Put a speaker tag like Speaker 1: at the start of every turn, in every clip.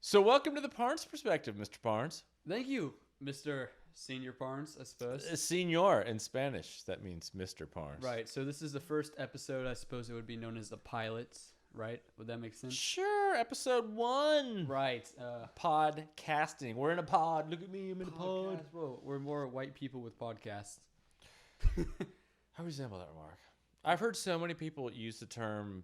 Speaker 1: So welcome to the Parnes Perspective, Mr. Parnes.
Speaker 2: Thank you, Mr. Senior Parnes, I suppose.
Speaker 1: Senor in Spanish, that means Mr. Parnes.
Speaker 2: Right, so this is the first episode. I suppose it would be known as the pilot, right? Would that make sense?
Speaker 1: Sure, episode 1.
Speaker 2: Right.
Speaker 1: Podcasting. We're in a pod. Look at me, I'm in a pod.
Speaker 2: Whoa, we're more white people with podcasts.
Speaker 1: I resemble that remark. I've heard so many people use the term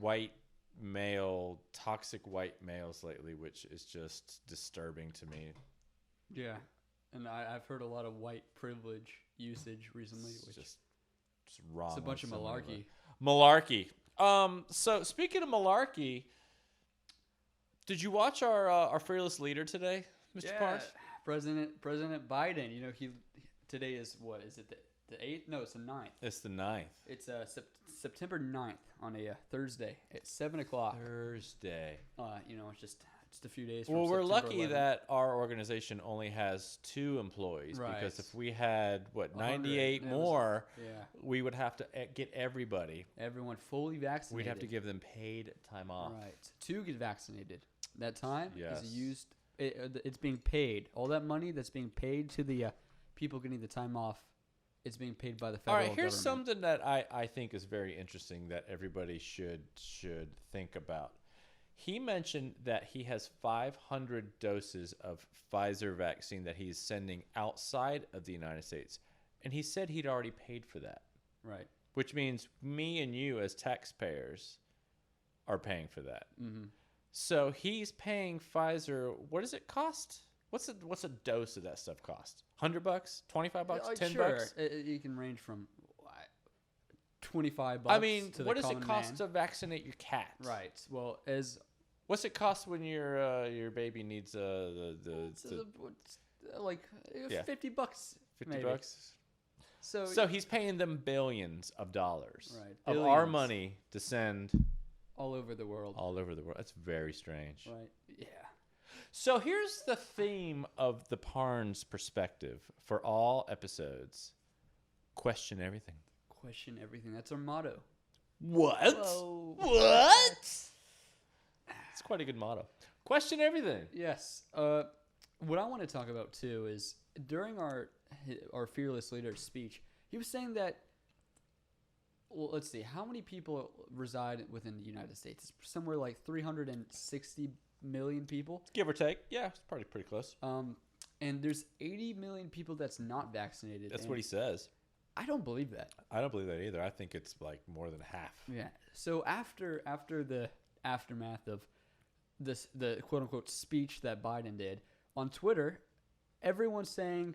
Speaker 1: white male, toxic white males lately, which is just disturbing to me.
Speaker 2: Yeah, and I've heard a lot of white privilege usage recently, which
Speaker 1: just wrong.
Speaker 2: It's a bunch of malarkey.
Speaker 1: Malarkey. So speaking of malarkey, did you watch our fearless leader today, Mr. Parnes?
Speaker 2: President Biden. You know, today is what is it? The 8th? No, it's the 9th.
Speaker 1: It's the 9th.
Speaker 2: It's September 9th on a Thursday at 7 o'clock.
Speaker 1: Thursday.
Speaker 2: You know, it's just a few days.
Speaker 1: Well,
Speaker 2: from
Speaker 1: we're
Speaker 2: September
Speaker 1: lucky
Speaker 2: 11th.
Speaker 1: that our organization only has 2 employees,
Speaker 2: Right.
Speaker 1: because if we had 98
Speaker 2: 100,
Speaker 1: more,
Speaker 2: yeah,
Speaker 1: we would have to get everybody.
Speaker 2: everyone fully vaccinated.
Speaker 1: We'd have to give them paid time off.
Speaker 2: right to get vaccinated. That time
Speaker 1: Yes.
Speaker 2: is used. It's being paid. All that money that's being paid to the people getting the time off. It's being paid by the
Speaker 1: All
Speaker 2: federal
Speaker 1: right, here's
Speaker 2: government.
Speaker 1: something that I think is very interesting that everybody should think about. He mentioned that he has 500 doses of Pfizer vaccine that he's sending outside of the United States. And he said he'd already paid for that,
Speaker 2: Right.
Speaker 1: which means me and you as taxpayers are paying for that.
Speaker 2: Mm-hmm.
Speaker 1: So he's paying Pfizer. What does it cost? What's a dose of that stuff cost? $100, $25, $10?
Speaker 2: Sure. You can range from $25.
Speaker 1: I mean,
Speaker 2: to
Speaker 1: what
Speaker 2: the
Speaker 1: does it
Speaker 2: common
Speaker 1: cost
Speaker 2: man.
Speaker 1: to vaccinate your cat?
Speaker 2: Right. Well,
Speaker 1: What's it cost when your baby needs
Speaker 2: like
Speaker 1: Yeah.
Speaker 2: $50. maybe.
Speaker 1: $50?
Speaker 2: So
Speaker 1: So he's paying them billions of dollars
Speaker 2: Right,
Speaker 1: of our
Speaker 2: billions.
Speaker 1: money to send
Speaker 2: all over the world.
Speaker 1: all over the world. That's very strange.
Speaker 2: Right. Yeah.
Speaker 1: So here's the theme of the Parnes Perspective for all episodes. Question everything.
Speaker 2: Question everything. That's our motto.
Speaker 1: What?
Speaker 2: Whoa.
Speaker 1: What? It's quite a good motto. Question everything.
Speaker 2: Yes. What I want to talk about too is during our fearless leader speech, he was saying that. Well, let's see. How many people reside within the United States? It's somewhere like 360 million people.
Speaker 1: Give or take. Yeah, it's probably pretty close.
Speaker 2: And there's 80 million people that's not vaccinated.
Speaker 1: That's
Speaker 2: and
Speaker 1: what he says.
Speaker 2: I don't believe that.
Speaker 1: I don't believe that either. I think it's like more than half.
Speaker 2: Yeah. So after the aftermath of the quote unquote speech that Biden did on Twitter, everyone's saying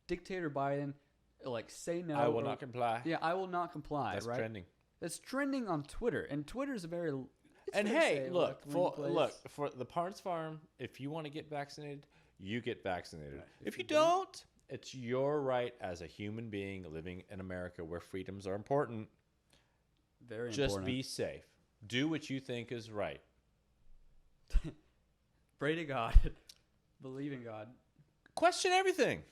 Speaker 2: dictator Biden, like, say no.
Speaker 1: I will not comply.
Speaker 2: Yeah, I will not comply.
Speaker 1: That's
Speaker 2: right?
Speaker 1: trending.
Speaker 2: That's trending on Twitter, and Twitter's a very.
Speaker 1: And
Speaker 2: fair to
Speaker 1: hey,
Speaker 2: say,
Speaker 1: look
Speaker 2: left-wing place.
Speaker 1: for the Parnes Farm. If you want to get vaccinated, you get vaccinated.
Speaker 2: Right.
Speaker 1: If you don't, it's your right as a human being living in America where freedoms are important.
Speaker 2: Very
Speaker 1: Just
Speaker 2: important.
Speaker 1: be safe. Do what you think is right.
Speaker 2: Pray to God. Believe in God.
Speaker 1: Question everything.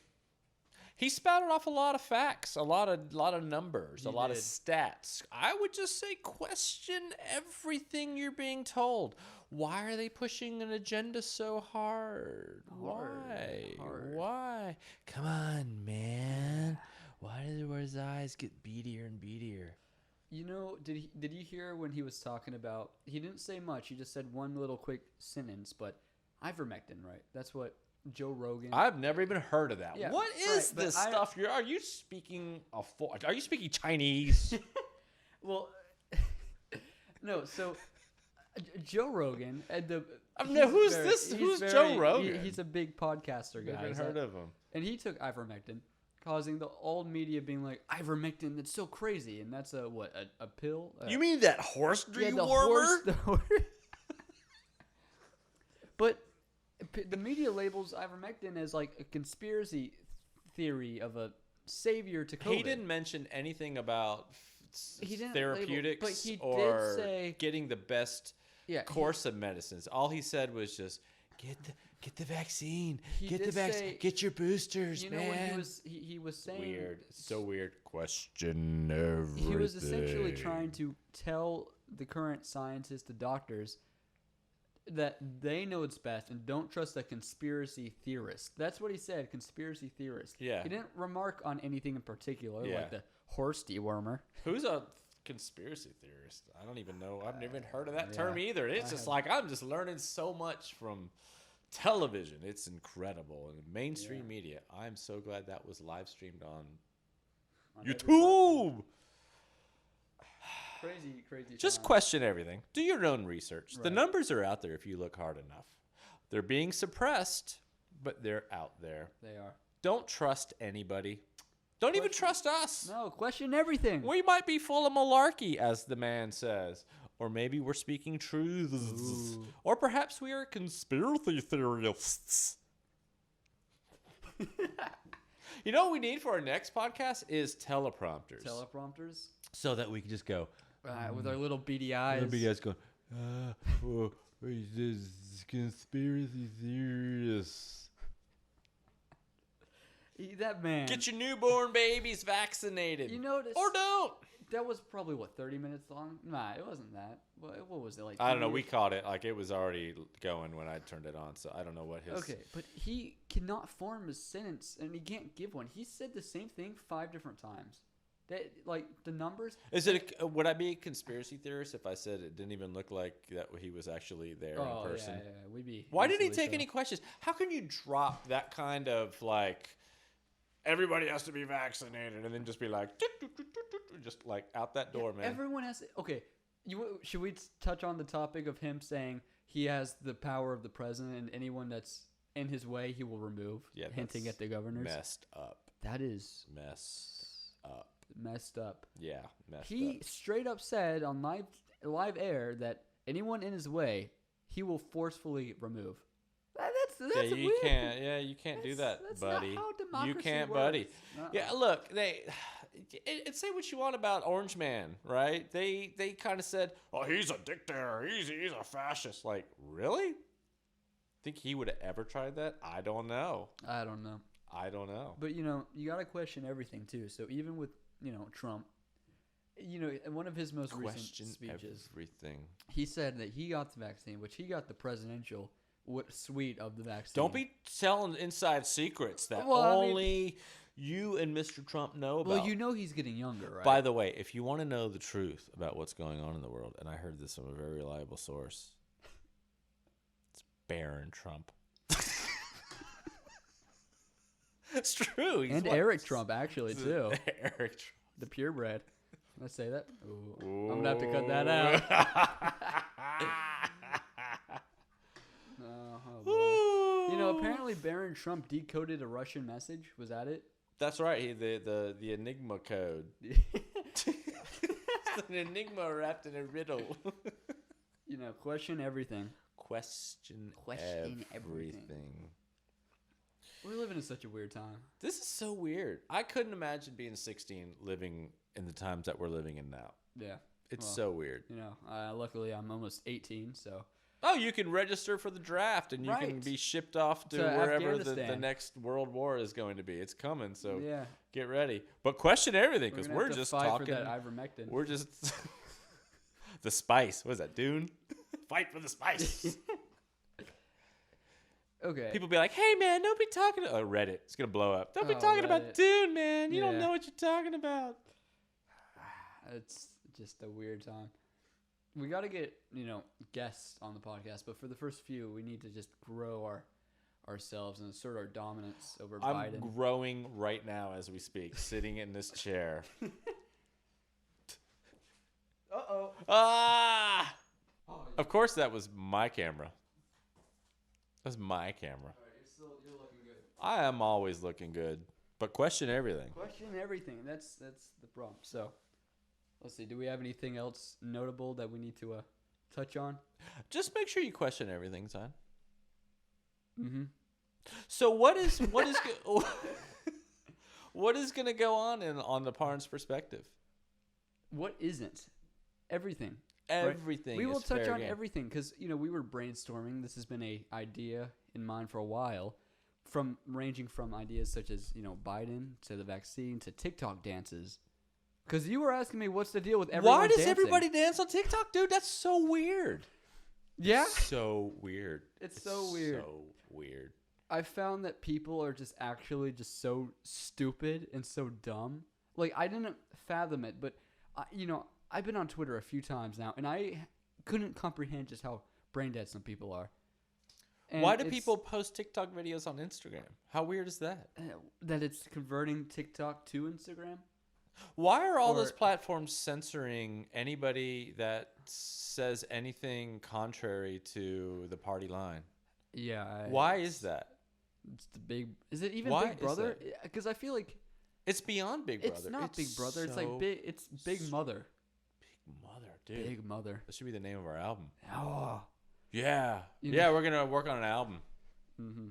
Speaker 1: He spouted off a lot of facts, a lot of numbers,
Speaker 2: He
Speaker 1: a lot of
Speaker 2: did.
Speaker 1: stats. I would just say question everything you're being told. Why are they pushing an agenda so hard? Why?
Speaker 2: Hard.
Speaker 1: Why? Come on, man. Why do his eyes get beadier and beadier?
Speaker 2: You know, did you hear when he was talking about? He didn't say much. He just said one little quick sentence. But ivermectin, right? That's what Joe Rogan.
Speaker 1: I've never even heard of that.
Speaker 2: Yeah,
Speaker 1: What
Speaker 2: right,
Speaker 1: is
Speaker 2: but
Speaker 1: this
Speaker 2: I-
Speaker 1: stuff? Are you speaking Are you speaking Chinese?
Speaker 2: Well, no. So Joe Rogan and the.
Speaker 1: Who's
Speaker 2: very-
Speaker 1: this?
Speaker 2: he's
Speaker 1: Who's
Speaker 2: very-
Speaker 1: Joe Rogan?
Speaker 2: He's a big podcaster guy.
Speaker 1: Never
Speaker 2: He's
Speaker 1: heard
Speaker 2: a-
Speaker 1: of him.
Speaker 2: And he took ivermectin, causing the old media being like, ivermectin, that's so crazy. And that's a pill?
Speaker 1: You mean that horse
Speaker 2: Yeah,
Speaker 1: dewormer?
Speaker 2: the horse. But the media labels ivermectin as like a conspiracy theory of a savior to COVID.
Speaker 1: He didn't mention anything about
Speaker 2: He didn't
Speaker 1: therapeutics
Speaker 2: label, but he
Speaker 1: or
Speaker 2: did say,
Speaker 1: getting the best
Speaker 2: yeah,
Speaker 1: course of medicines. All he said was just get the vaccine,
Speaker 2: He
Speaker 1: get the
Speaker 2: did
Speaker 1: vaccine,
Speaker 2: say-
Speaker 1: get your boosters,
Speaker 2: you know,
Speaker 1: man.
Speaker 2: when he was saying
Speaker 1: Weird, so weird. Question everything.
Speaker 2: he was essentially trying to tell the current scientists, the doctors, that they know it's best and don't trust a conspiracy theorist. That's what he said, conspiracy theorist.
Speaker 1: Yeah.
Speaker 2: He didn't remark on anything in particular,
Speaker 1: Yeah.
Speaker 2: like the horse dewormer.
Speaker 1: Who's a conspiracy theorist? I don't even know. I've never even heard of that
Speaker 2: Yeah.
Speaker 1: term either. It's just like I'm just learning so much from television. It's incredible. And mainstream media. I'm so glad that was live streamed on
Speaker 2: every
Speaker 1: YouTube.
Speaker 2: Crazy.
Speaker 1: Just
Speaker 2: time.
Speaker 1: question everything. Do your own research. The
Speaker 2: Right.
Speaker 1: numbers are out there if you look hard enough. They're being suppressed, but they're out there.
Speaker 2: They are.
Speaker 1: Don't trust anybody. Don't even trust us.
Speaker 2: No, question everything.
Speaker 1: We might be full of malarkey, as the man says. Or maybe we're speaking truths. Or perhaps we are conspiracy theorists. You know what we need for our next podcast is teleprompters.
Speaker 2: Teleprompters.
Speaker 1: So that we can just go.
Speaker 2: With our little beady eyes.
Speaker 1: The guys going, this conspiracy theorists.
Speaker 2: That man.
Speaker 1: Get your newborn babies vaccinated.
Speaker 2: You notice.
Speaker 1: Or don't.
Speaker 2: That was probably, 30 minutes long? Nah, it wasn't that. What was it, like?
Speaker 1: I don't know.
Speaker 2: 2
Speaker 1: We
Speaker 2: years?
Speaker 1: caught it. Like, it was already going when I turned it on. So I don't know what his...
Speaker 2: Okay, but he cannot form a sentence, and he can't give one. He said the same thing 5 different times. That, like, the numbers...
Speaker 1: Is it? Would I be a conspiracy theorist if I said it didn't even look like that he was actually there in person?
Speaker 2: Yeah, we'd be...
Speaker 1: Why didn't he
Speaker 2: easily
Speaker 1: take
Speaker 2: so.
Speaker 1: any questions? How can you drop that kind of, like... Everybody has to be vaccinated, and then just be like, just like out that door, man.
Speaker 2: Everyone has... Okay, should we touch on the topic of him saying he has the power of the president, and anyone that's in his way, he will remove, hinting at the governors?
Speaker 1: Messed up.
Speaker 2: That is...
Speaker 1: Messed up.
Speaker 2: Messed up.
Speaker 1: Yeah, messed up.
Speaker 2: He straight up said on live air that anyone in his way, he will forcefully remove. That's
Speaker 1: yeah, you
Speaker 2: weird.
Speaker 1: can't. Yeah, you can't do that,
Speaker 2: that's
Speaker 1: buddy.
Speaker 2: Not how democracy
Speaker 1: You can't,
Speaker 2: works.
Speaker 1: buddy.
Speaker 2: Uh-uh.
Speaker 1: Yeah, look, and say what you want about Orange Man, right? They kind of said, "Oh, he's a dictator. He's a fascist." Like, really? Think he would have ever tried that? I don't know.
Speaker 2: I don't know. But you gotta question everything too. So even with Trump, in one of his most recent speeches,
Speaker 1: everything.
Speaker 2: he said that he got the vaccine, which he got the presidential suite of the vaccine.
Speaker 1: Don't be telling inside secrets that you and Mr. Trump know about.
Speaker 2: Well, he's getting younger, right?
Speaker 1: By the way, if you want to know the truth about what's going on in the world, and I heard this from a very reliable source, it's Barron Trump. It's true.
Speaker 2: And Eric Trump, actually, too.
Speaker 1: Eric Trump.
Speaker 2: The purebred. Can I say that? Ooh. I'm going to have to cut that out. Oh, boy. Apparently Barron Trump decoded a Russian message. Was that it?
Speaker 1: That's right. The Enigma code. It's an enigma wrapped in a riddle.
Speaker 2: Question everything.
Speaker 1: Question everything.
Speaker 2: We're living in such a weird time.
Speaker 1: This is so weird. I couldn't imagine being 16 living in the times that we're living in now.
Speaker 2: Yeah.
Speaker 1: It's so weird.
Speaker 2: Luckily I'm almost 18, so.
Speaker 1: Oh, you can register for the draft and you can be shipped off to wherever the next world war is going to be. It's coming, so get ready. But question everything because we're just talking.
Speaker 2: For that ivermectin.
Speaker 1: We're just the spice. What is that, Dune? Fight for the spice.
Speaker 2: Okay.
Speaker 1: People be like, "Hey, man, don't be talking." Reddit, it's gonna blow up. Don't be talking about Dune, man. You don't know what you're talking about.
Speaker 2: It's just a weird time. We got to get guests on the podcast, but for the first few, we need to just grow ourselves and assert our dominance over Biden.
Speaker 1: I'm growing right now as we speak, sitting in this chair.
Speaker 2: Uh-oh.
Speaker 1: Ah! Of course, that was my camera. That's my camera.
Speaker 2: All right, you're looking good.
Speaker 1: I am always looking good, but question everything.
Speaker 2: Question everything. That's the problem. So, let's see. Do we have anything else notable that we need to touch on?
Speaker 1: Just make sure you question everything, son.
Speaker 2: Mm-hmm.
Speaker 1: So what is what is going to go on the Parnes Perspective?
Speaker 2: What isn't? Everything.
Speaker 1: Everything.
Speaker 2: We will
Speaker 1: is
Speaker 2: touch
Speaker 1: fair
Speaker 2: on
Speaker 1: game.
Speaker 2: everything because we were brainstorming. This has been a idea in mind for a while, ranging from ideas such as Biden to the vaccine to TikTok dances. Because you were asking me what's the deal with everyone
Speaker 1: Why does
Speaker 2: dancing?
Speaker 1: everybody dance on TikTok, dude? That's so weird.
Speaker 2: Yeah?
Speaker 1: So weird.
Speaker 2: It's so weird.
Speaker 1: So weird.
Speaker 2: I found that people are just actually just so stupid and so dumb. Like, I didn't fathom it, but, I've been on Twitter a few times now, and I couldn't comprehend just how brain dead some people are. And
Speaker 1: Why do people post TikTok videos on Instagram? How weird is that?
Speaker 2: That it's converting TikTok to Instagram?
Speaker 1: Why are all those platforms censoring anybody that says anything contrary to the party line?
Speaker 2: Yeah.
Speaker 1: Why is that?
Speaker 2: It's the big. Is it even
Speaker 1: Why
Speaker 2: Big Brother? Because I feel like
Speaker 1: it's beyond Big Brother.
Speaker 2: It's not Big Brother. It's like big. It's Big Mother.
Speaker 1: Big Mother, dude.
Speaker 2: Big Mother.
Speaker 1: That should be the name of our album.
Speaker 2: Oh.
Speaker 1: Yeah. We're gonna work on an album.
Speaker 2: Mm-hmm.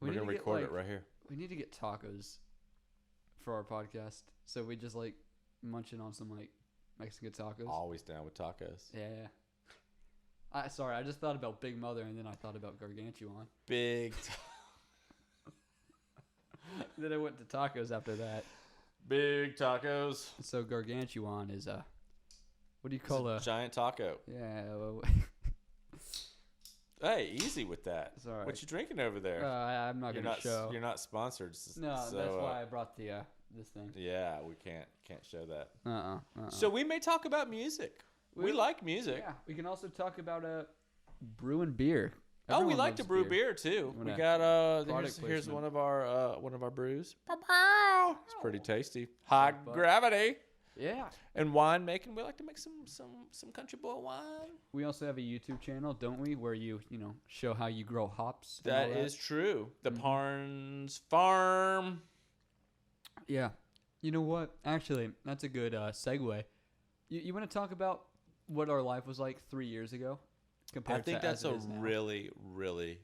Speaker 1: We're gonna record it right here.
Speaker 2: We need to get tacos for our podcast, so we just like munching on some like Mexican tacos.
Speaker 1: Always down with tacos.
Speaker 2: Yeah. Sorry, I just thought about Big Mother, and then I thought about Gargantuan. Then I went to tacos after that.
Speaker 1: Big tacos.
Speaker 2: So Gargantuan is what do you call
Speaker 1: a giant taco?
Speaker 2: Yeah.
Speaker 1: Hey, easy with that.
Speaker 2: Sorry.
Speaker 1: What you drinking over there?
Speaker 2: I'm not gonna show.
Speaker 1: You're not sponsored.
Speaker 2: No, so, that's why I brought the this thing.
Speaker 1: Yeah, we can't show that.
Speaker 2: So
Speaker 1: we may talk about music. We like music.
Speaker 2: Yeah, we can also talk about brewing beer.
Speaker 1: We like to brew beer too. We got here's one of our brews. It's pretty tasty. High gravity.
Speaker 2: Yeah.
Speaker 1: And wine making. We like to make some country boy wine.
Speaker 2: We also have a YouTube channel, don't we, where you show how you grow hops.
Speaker 1: That is true. The Parnes Farm.
Speaker 2: Yeah. You know what? Actually, that's a good segue. You want to talk about what our life was like 3 years ago?
Speaker 1: I think that's a really, really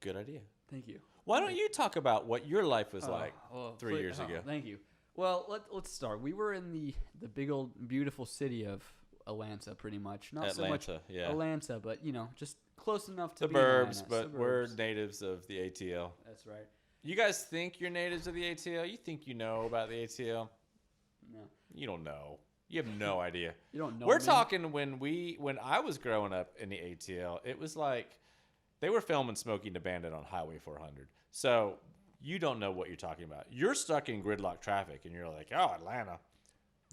Speaker 1: good idea.
Speaker 2: Thank you.
Speaker 1: Why don't you talk about what your life was like 3 years ago?
Speaker 2: Thank you. Well, let's start. We were in the big old beautiful city of Atlanta, pretty much. Not so much Atlanta, but just close enough to
Speaker 1: the burbs. But we're natives of the ATL.
Speaker 2: That's right.
Speaker 1: You guys think you're natives of the ATL? You think you know about the ATL?
Speaker 2: No.
Speaker 1: You don't know. You have no idea.
Speaker 2: You don't know.
Speaker 1: We're talking when I was growing up in the ATL, it was like they were filming Smokey and the Bandit on Highway 400. So you don't know what you're talking about. You're stuck in gridlock traffic, and you're like, oh, Atlanta.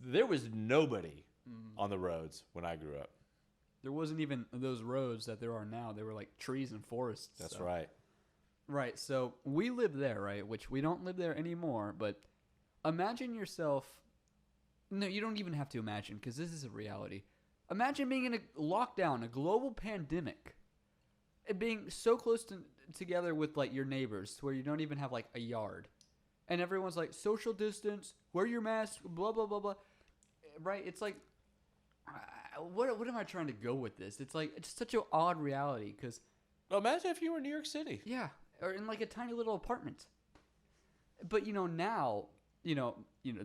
Speaker 1: There was nobody on the roads when I grew up.
Speaker 2: There wasn't even those roads that there are now. They were like trees and forests.
Speaker 1: That's right.
Speaker 2: Right. So we lived there, right? Which we don't live there anymore. But imagine yourself. No, you don't even have to imagine, because this is a reality. Imagine being in a lockdown, a global pandemic, and being so close together with like your neighbors, where you don't even have like a yard, and everyone's like social distance, wear your mask, blah blah blah blah. Right? It's like, what am I trying to go with this? It's like it's such an odd reality, because.
Speaker 1: Well, imagine if you were in New York City.
Speaker 2: Yeah, or in like a tiny little apartment. But now,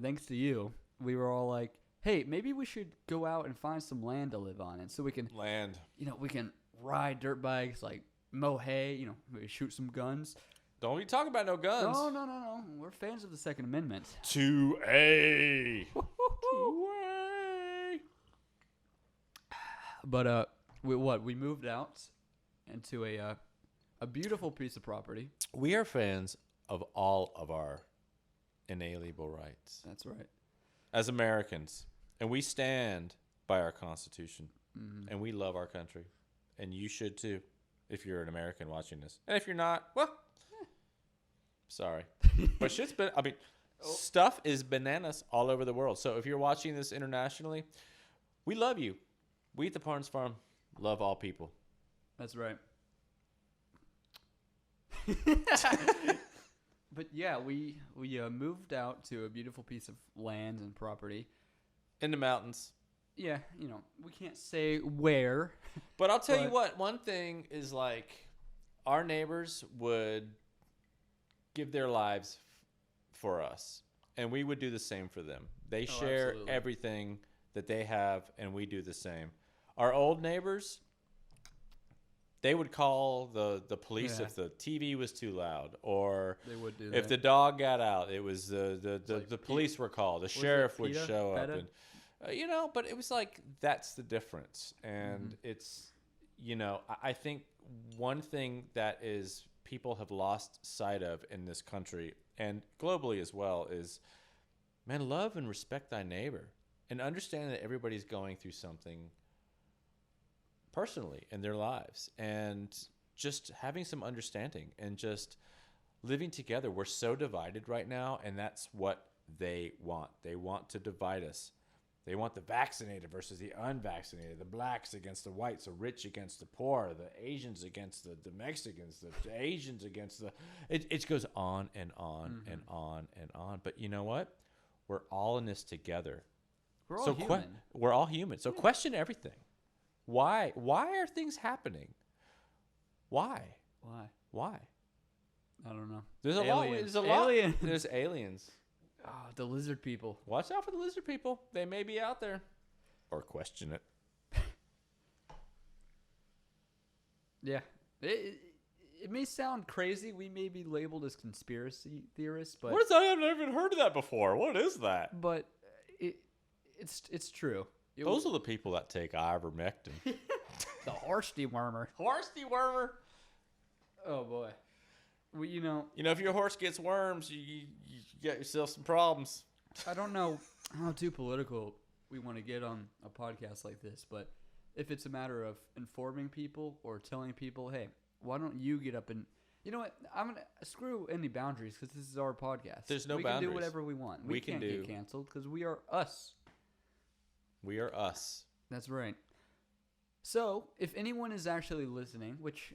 Speaker 2: thanks to you. We were all like, hey, maybe we should go out and find some land to live on. And so we can...
Speaker 1: Land.
Speaker 2: We can ride dirt bikes, like mow hay, maybe shoot some guns.
Speaker 1: Don't be talking about no guns.
Speaker 2: No. We're fans of the Second Amendment.
Speaker 1: 2A. 2A.
Speaker 2: But, we moved out into a beautiful piece of property.
Speaker 1: We are fans of all of our inalienable rights.
Speaker 2: That's right.
Speaker 1: As Americans, and we stand by our Constitution, and we love our country, and you should too, if you're an American watching this. And if you're not, well, sorry, but stuff is bananas all over the world. So if you're watching this internationally, we love you. We at the Parnes Farm love all people.
Speaker 2: That's right. But yeah, we moved out to a beautiful piece of land and property.
Speaker 1: In the mountains.
Speaker 2: Yeah, we can't say where.
Speaker 1: But I'll tell you what, one thing is like our neighbors would give their lives for us, and we would do the same for them. They share everything that they have, and we do the same. Our old neighbors, they would call the police if the TV was too loud, or
Speaker 2: they would do
Speaker 1: if the dog got out. It was the police were called. The sheriff would show up. And But it was like, that's the difference. And it's, I think one thing that is people have lost sight of in this country and globally as well is, man, love and respect thy neighbor, and understand that everybody's going through something personally in their lives, and just having some understanding and just living together. We're so divided right now, and that's what they want. They want to divide us. They want the vaccinated versus the unvaccinated, the blacks against the whites, the rich against the poor, the Asians against the Mexicans, the Asians against the... It goes on and on and on and on. But you know what? We're all in this together.
Speaker 2: We're all human.
Speaker 1: We're all human. So question everything. Why are things happening? Why?
Speaker 2: I don't know.
Speaker 1: There's a
Speaker 2: Aliens.
Speaker 1: lot. There's aliens.
Speaker 2: Oh, the lizard people.
Speaker 1: Watch out for the lizard people. They may be out there. Or question it.
Speaker 2: Yeah. It may sound crazy. We may be labeled as conspiracy theorists, but...
Speaker 1: What is that? I've never even heard of that before. What is that?
Speaker 2: But it's true.
Speaker 1: Those are the people that take ivermectin.
Speaker 2: The horse dewormer.
Speaker 1: Horse dewormer.
Speaker 2: Oh, boy. Well,
Speaker 1: if your horse gets worms, you get yourself some problems.
Speaker 2: I don't know how too political we want to get on a podcast like this, but if it's a matter of informing people or telling people, hey, why don't you get up and... You know what? I'm going to screw any boundaries because this is our podcast.
Speaker 1: There's no
Speaker 2: boundaries. We can do whatever we want. We can't get canceled because we are us.
Speaker 1: We are us.
Speaker 2: That's right. So, if anyone is actually listening, which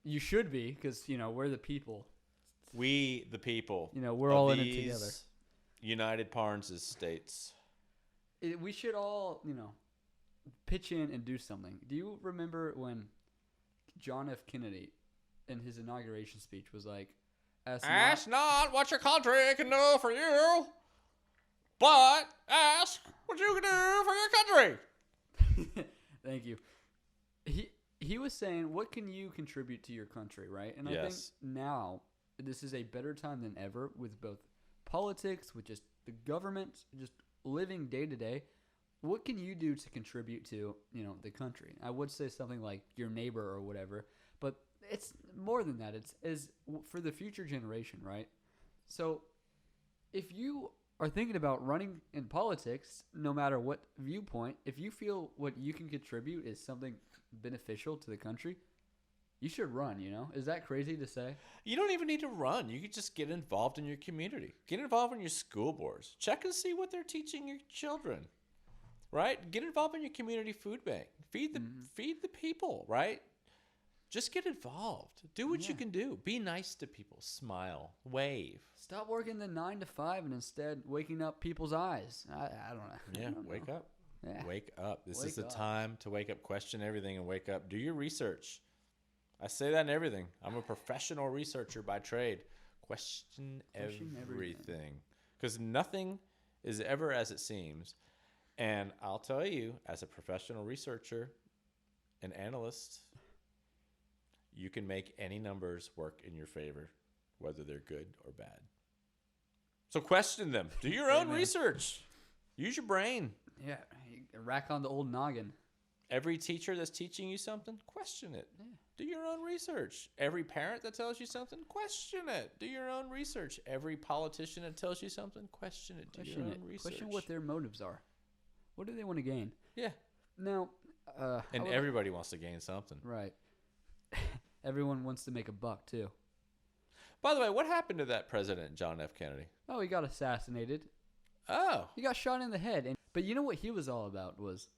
Speaker 2: you should be, because we're the people.
Speaker 1: We the people.
Speaker 2: We're all in it together.
Speaker 1: United Parnes states.
Speaker 2: We should all, pitch in and do something. Do you remember when John F. Kennedy, in his inauguration speech, was like, "Ask
Speaker 1: not what your country can do for you, but ask what you can do for your country."
Speaker 2: Thank you. He was saying, what can you contribute to your country, right? And I think now this is a better time than ever with both politics, with just the government, just living day to day. What can you do to contribute to, the country? I would say something like your neighbor or whatever, but it's more than that. It's for the future generation, right? So if you are thinking about running in politics, no matter what viewpoint, if you feel what you can contribute is something beneficial to the country, you should run, Is that crazy to say?
Speaker 1: You don't even need to run. You could just get involved in your community. Get involved in your school boards. Check and see what they're teaching your children, right? Get involved in your community food bank. Feed the people, right? Just get involved. Do what you can do. Be nice to people. Smile. Wave.
Speaker 2: Stop working the 9 to 5 and instead waking up people's eyes. I don't know.
Speaker 1: Yeah, wake up. Yeah. Wake up. This is the
Speaker 2: up.
Speaker 1: time to wake up, question everything, and wake up. Do your research. I say that in everything. I'm a professional researcher by trade. Question everything. Because nothing is ever as it seems. And I'll tell you, as a professional researcher and analyst, you can make any numbers work in your favor, whether they're good or bad. So question them. Do your own research. Use your brain.
Speaker 2: Yeah, rack on the old noggin.
Speaker 1: Every teacher that's teaching you something, question it.
Speaker 2: Yeah.
Speaker 1: Do your own research. Every parent that tells you something, question it. Do your own research. Every politician that tells you something, question it. Do your own research.
Speaker 2: Question what their motives are. What do they want to gain?
Speaker 1: Yeah.
Speaker 2: Now,
Speaker 1: and everybody wants to gain something.
Speaker 2: Right. Everyone wants to make a buck, too.
Speaker 1: By the way, what happened to that President John F. Kennedy?
Speaker 2: Oh, he got assassinated.
Speaker 1: Oh.
Speaker 2: He got shot in the head. But you know what he was all about was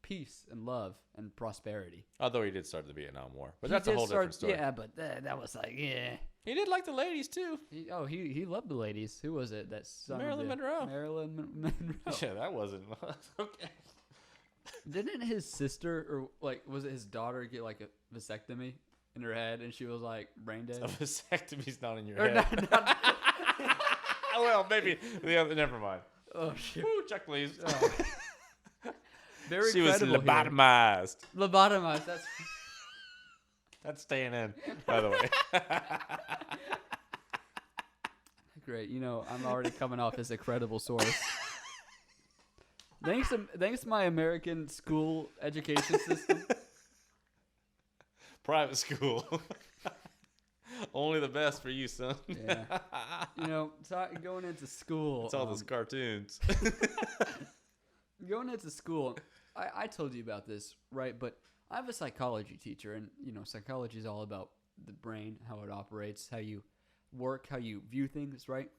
Speaker 2: peace and love and prosperity.
Speaker 1: Although he did start the Vietnam War. But that's a whole different story.
Speaker 2: Yeah, but that was like, yeah.
Speaker 1: He did like the ladies, too.
Speaker 2: He loved the ladies. Who was it?
Speaker 1: Marilyn Monroe.
Speaker 2: Marilyn Monroe.
Speaker 1: Yeah, that wasn't... Okay.
Speaker 2: Didn't his sister, or was it his daughter, get like a vasectomy in her head, and she was like brain dead?
Speaker 1: A vasectomy's not in your head. Well, maybe the other. Never mind.
Speaker 2: Oh shit!
Speaker 1: Woo, check please.
Speaker 2: Oh. Very.
Speaker 1: She was lobotomized.
Speaker 2: Here. Lobotomized.
Speaker 1: That's staying in, by the way.
Speaker 2: Great. I'm already coming off as a credible source. thanks to my American school education system.
Speaker 1: Private school. Only the best for you, son.
Speaker 2: Yeah. Going into school.
Speaker 1: It's all those cartoons.
Speaker 2: Going into school, I told you about this, right? But I have a psychology teacher, and psychology is all about the brain, how it operates, how you work, how you view things, right?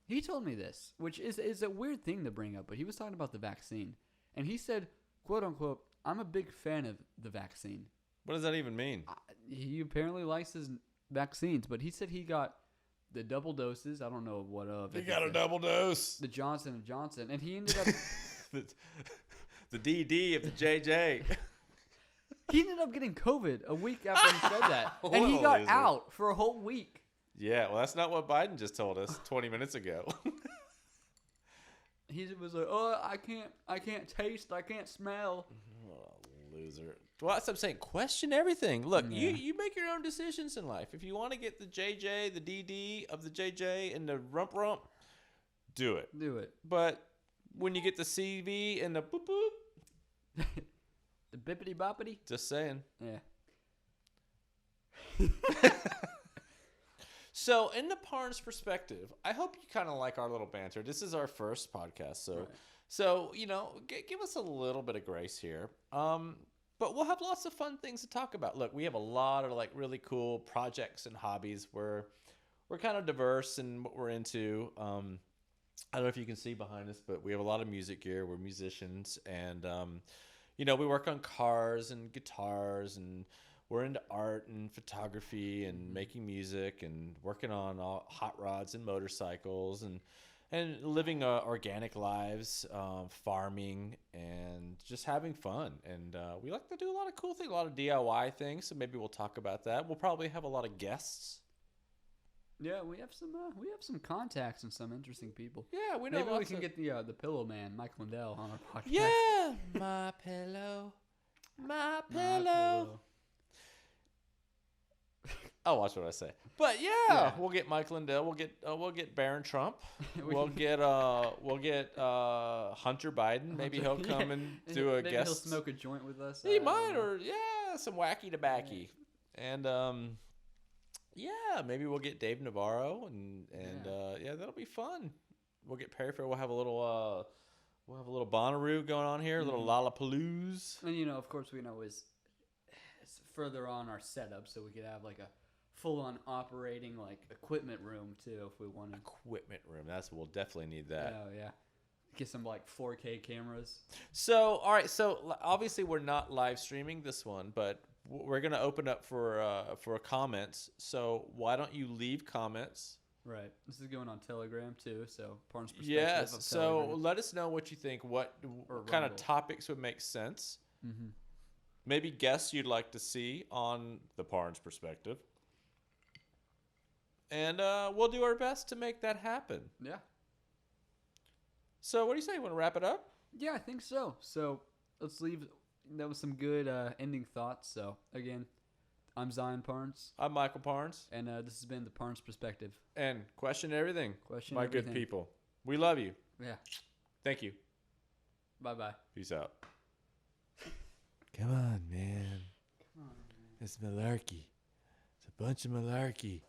Speaker 2: He told me this, which is a weird thing to bring up, but he was talking about the vaccine, and he said, quote unquote, "I'm a big fan of the vaccine."
Speaker 1: What does that even mean?
Speaker 2: He apparently likes his vaccines, but he said he got the double doses. I don't know what of.
Speaker 1: He got a double dose.
Speaker 2: The Johnson & Johnson, and he ended up
Speaker 1: the DD of the JJ.
Speaker 2: He ended up getting COVID a week after he said that, and he
Speaker 1: What a
Speaker 2: got
Speaker 1: loser.
Speaker 2: out for a whole week.
Speaker 1: Yeah, well, that's not what Biden just told us 20 minutes ago.
Speaker 2: He was like, "Oh, I can't taste, I can't smell."
Speaker 1: Oh, loser. Well, that's what I'm saying. Question everything. Look,
Speaker 2: Yeah.
Speaker 1: you make your own decisions in life. If you want to get the JJ, the DD of the JJ, and the rump, do it.
Speaker 2: Do it.
Speaker 1: But when you get the CV and the boop boop,
Speaker 2: The bippity boppity.
Speaker 1: just saying.
Speaker 2: Yeah.
Speaker 1: So, in the Parnes Perspective, I hope you kind of like our little banter. This is our first podcast, so give us a little bit of grace here. But we'll have lots of fun things to talk about. Look, we have a lot of like really cool projects and hobbies. We're kind of diverse in what we're into. I don't know if you can see behind us, but we have a lot of music gear. We're musicians, and we work on cars and guitars, and we're into art and photography and making music and working on all hot rods and motorcycles and living organic lives, farming and just having fun. And we like to do a lot of cool things, a lot of DIY things. So maybe we'll talk about that. We'll probably have a lot of guests.
Speaker 2: Yeah, we have some contacts and some interesting people.
Speaker 1: Yeah, we know.
Speaker 2: Maybe we can get the Pillow Man, Mike Lindell, on our podcast.
Speaker 1: Yeah, my pillow, my pillow. I'll watch what I say. But yeah, we'll get Mike Lindell. We'll get Barron Trump. We'll get Hunter Biden. Maybe he'll come and do a
Speaker 2: Maybe
Speaker 1: guest.
Speaker 2: He'll smoke a joint with us.
Speaker 1: He might, or some wacky tobacco. And maybe we'll get Dave Navarro and that'll be fun. We'll get Perry Fair. We'll have a little Bonnaroo going on here, a little Lollapalooza.
Speaker 2: And of course, we know is further on our setup, so we could have like a full-on operating like equipment room too, if we wanted.
Speaker 1: Equipment room. We'll definitely need that.
Speaker 2: Oh yeah. Get some like 4K cameras.
Speaker 1: So, all right. So obviously we're not live streaming this one, but we're gonna open up for comments. So why don't you leave comments?
Speaker 2: Right. This is going on Telegram too. So Parnes Perspective.
Speaker 1: Yes.
Speaker 2: of
Speaker 1: So
Speaker 2: Telegram.
Speaker 1: let us know what you think. What kind of topics would make sense?
Speaker 2: Mm-hmm.
Speaker 1: Maybe guests you'd like to see on the Parnes Perspective. And we'll do our best to make that happen.
Speaker 2: Yeah.
Speaker 1: So what do you say? You want to wrap it up?
Speaker 2: Yeah, I think so. So let's leave. That was some good ending thoughts. So again, I'm Zion Parnes.
Speaker 1: I'm Michael Parnes.
Speaker 2: And this has been the Parnes Perspective.
Speaker 1: And question everything.
Speaker 2: Question
Speaker 1: my
Speaker 2: everything.
Speaker 1: good people. We love you.
Speaker 2: Yeah.
Speaker 1: Thank you.
Speaker 2: Bye-bye.
Speaker 1: Peace out. Come on, man. It's malarkey. It's a bunch of malarkey.